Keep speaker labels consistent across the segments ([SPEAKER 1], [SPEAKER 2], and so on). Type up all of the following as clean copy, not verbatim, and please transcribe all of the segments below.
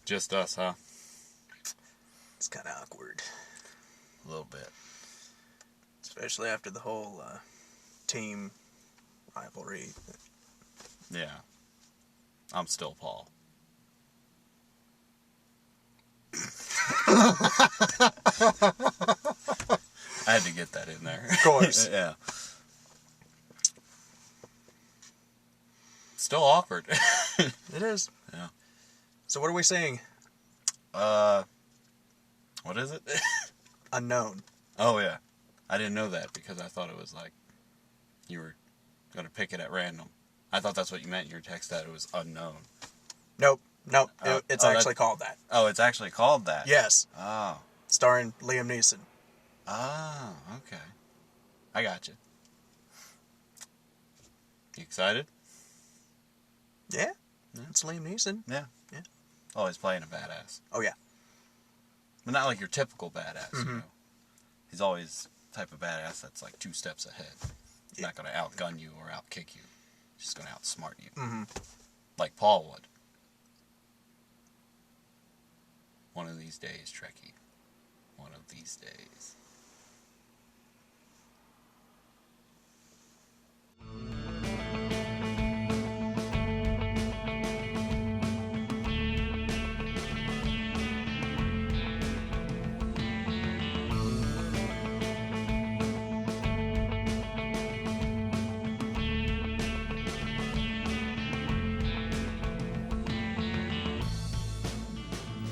[SPEAKER 1] Just us, huh?
[SPEAKER 2] It's kind of awkward.
[SPEAKER 1] A little bit.
[SPEAKER 2] Especially after the whole team rivalry.
[SPEAKER 1] Yeah. I'm still Paul. I had to get that in there.
[SPEAKER 2] Of course.
[SPEAKER 1] Yeah. Still awkward.
[SPEAKER 2] It is.
[SPEAKER 1] Yeah.
[SPEAKER 2] So what are we saying?
[SPEAKER 1] What is it?
[SPEAKER 2] Unknown.
[SPEAKER 1] Oh, yeah. I didn't know that because I thought it was like you were going to pick it at random. I thought that's what you meant in your text, that it was unknown.
[SPEAKER 2] Nope. It's actually called that.
[SPEAKER 1] Oh, it's actually called that?
[SPEAKER 2] Yes.
[SPEAKER 1] Oh.
[SPEAKER 2] Starring Liam Neeson.
[SPEAKER 1] Oh, okay. I got you. You excited?
[SPEAKER 2] Yeah. It's Liam Neeson.
[SPEAKER 1] Yeah.
[SPEAKER 2] Yeah.
[SPEAKER 1] Always playing a badass.
[SPEAKER 2] Oh, yeah.
[SPEAKER 1] But not like your typical badass,
[SPEAKER 2] Mm-hmm.
[SPEAKER 1] you know. He's always the type of badass that's like 2 steps ahead. He's not going to outgun you or outkick you. He's just going to outsmart you.
[SPEAKER 2] Mm-hmm.
[SPEAKER 1] Like Paul would. One of these days, Trekkie. One of these days.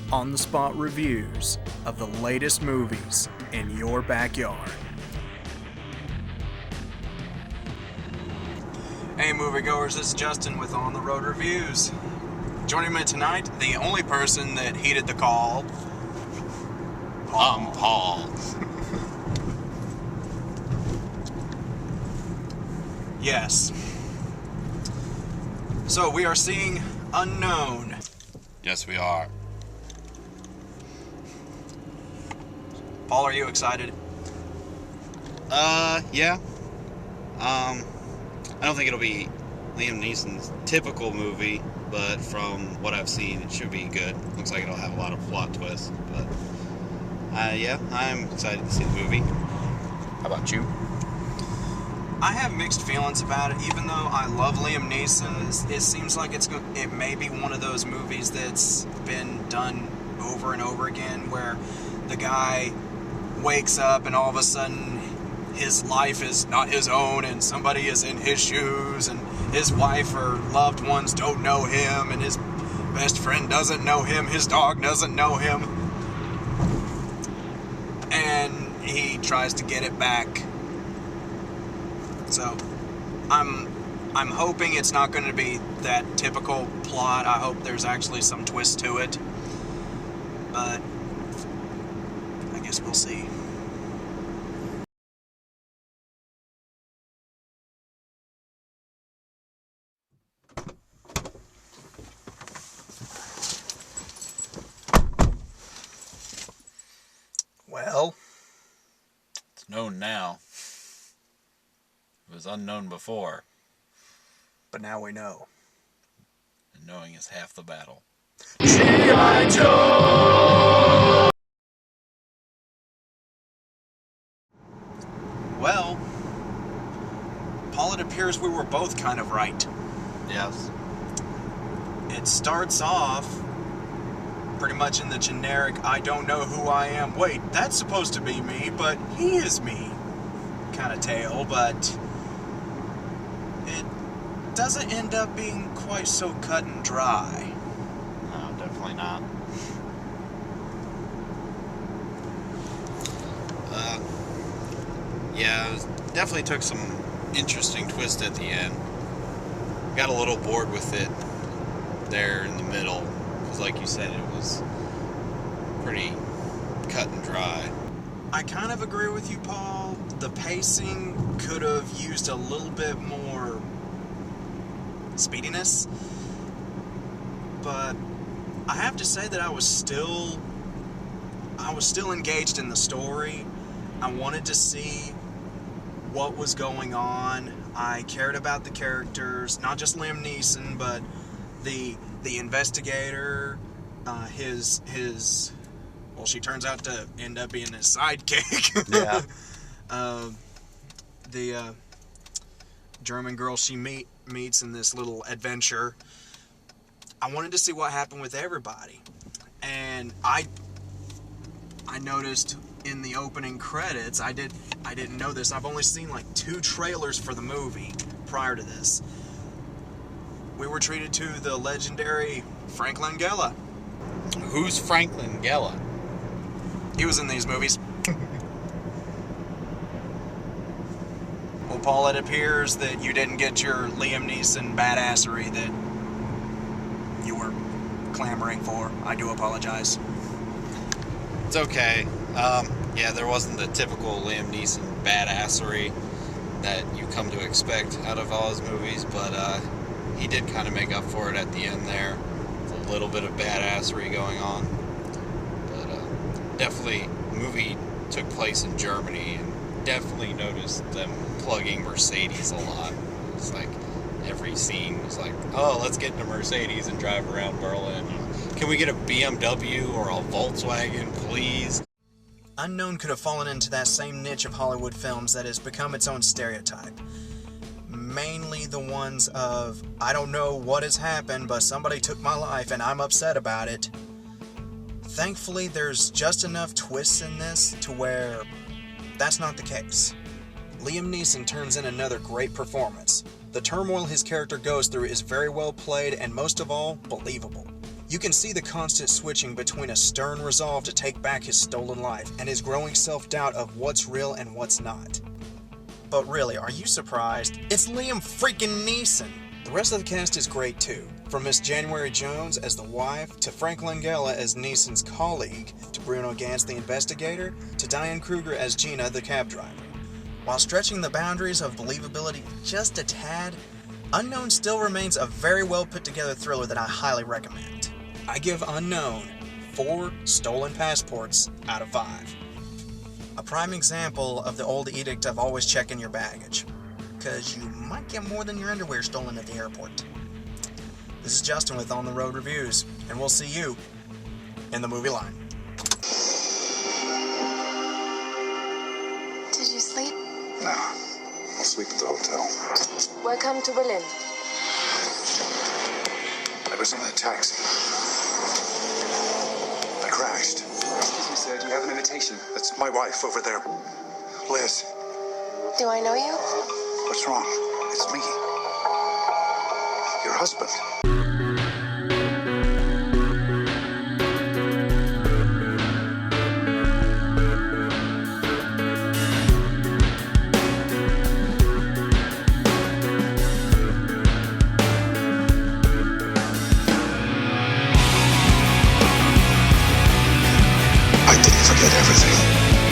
[SPEAKER 2] On-the-spot reviews of the latest movies in your backyard. Hey moviegoers, this is Justin with On The Road Reviews. Joining me tonight, the only person that heeded the call.
[SPEAKER 1] I'm Paul.
[SPEAKER 2] Yes. So we are seeing Unknown.
[SPEAKER 1] Yes, we are.
[SPEAKER 2] Paul, are you excited?
[SPEAKER 1] Yeah. I don't think it'll be Liam Neeson's typical movie, but from what I've seen, it should be good. Looks like it'll have a lot of plot twists, but yeah, I'm excited to see the movie. How about you?
[SPEAKER 2] I have mixed feelings about it. Even though I love Liam Neeson, it seems like it may be one of those movies that's been done over and over again, where the guy wakes up and all of a sudden his life is not his own and somebody is in his shoes, and his wife or loved ones don't know him, and his best friend doesn't know him, his dog doesn't know him, and he tries to get it back. So I'm hoping it's not going to be that typical plot. I hope there's actually some twist to it, but I guess we'll see. Well,
[SPEAKER 1] It's known now. It was unknown before,
[SPEAKER 2] but now we know.
[SPEAKER 1] and knowing is half the battle.
[SPEAKER 2] G.I. Joe! Well, Paul, it appears we were both kind of right.
[SPEAKER 1] Yes.
[SPEAKER 2] It starts off pretty much in the generic, I don't know who I am. Wait, that's supposed to be me, but he is me kind of tale, but it doesn't end up being quite so cut and dry.
[SPEAKER 1] No, definitely not. Yeah, it definitely took some interesting twist at the end. Got a little bored with it there in the middle, because like you said, it was pretty cut and dry.
[SPEAKER 2] I kind of agree with you, Paul. The pacing could have used a little bit more speediness, but I have to say that I was still engaged in the story. I wanted to see what was going on. I cared about the characters, not just Liam Neeson, but the investigator, well, she turns out to end up being his sidekick.
[SPEAKER 1] Yeah.
[SPEAKER 2] The German girl she meets in this little adventure. I wanted to see what happened with everybody, and I noticed in the opening credits, I didn't know this. I've only seen like 2 trailers for the movie prior to this. We were treated to the legendary Frank Langella.
[SPEAKER 1] Who's Frank Langella?
[SPEAKER 2] He was in these movies. Well, Paul, it appears that you didn't get your Liam Neeson badassery that you were clamoring for. I do apologize.
[SPEAKER 1] It's okay. Yeah, there wasn't the typical Liam Neeson badassery that you come to expect out of all his movies, but he did kind of make up for it at the end there. With a little bit of badassery going on. But definitely, the movie took place in Germany, and definitely noticed them plugging Mercedes a lot. It's like every scene was like, oh, let's get in a Mercedes and drive around Berlin. Can we get a BMW or a Volkswagen, please?
[SPEAKER 2] Unknown could have fallen into that same niche of Hollywood films that has become its own stereotype. Mainly the ones of, I don't know what has happened, but somebody took my life and I'm upset about it. Thankfully, there's just enough twists in this to where that's not the case. Liam Neeson turns in another great performance. The turmoil his character goes through is very well played and most of all, believable. You can see the constant switching between a stern resolve to take back his stolen life and his growing self-doubt of what's real and what's not. But really, are you surprised? It's Liam freaking Neeson! The rest of the cast is great too. From Miss January Jones as the wife, to Frank Langella as Neeson's colleague, to Bruno Ganz the investigator, to Diane Kruger as Gina the cab driver. While stretching the boundaries of believability just a tad, Unknown still remains a very well put together thriller that I highly recommend. I give Unknown 4 stolen passports out of 5. A prime example of the old edict of always checking your baggage, because you might get more than your underwear stolen at the airport. This is Justin with On The Road Reviews, and we'll see you in the movie line.
[SPEAKER 3] Did you sleep?
[SPEAKER 4] No, I'll sleep at the hotel.
[SPEAKER 3] Welcome to Berlin.
[SPEAKER 4] I was in a taxi. I crashed.
[SPEAKER 5] Excuse me, sir, do you have an invitation?
[SPEAKER 4] That's my wife over there. Liz,
[SPEAKER 3] Do I know you?
[SPEAKER 4] what's wrong? It's me. Your husband. I didn't forget everything.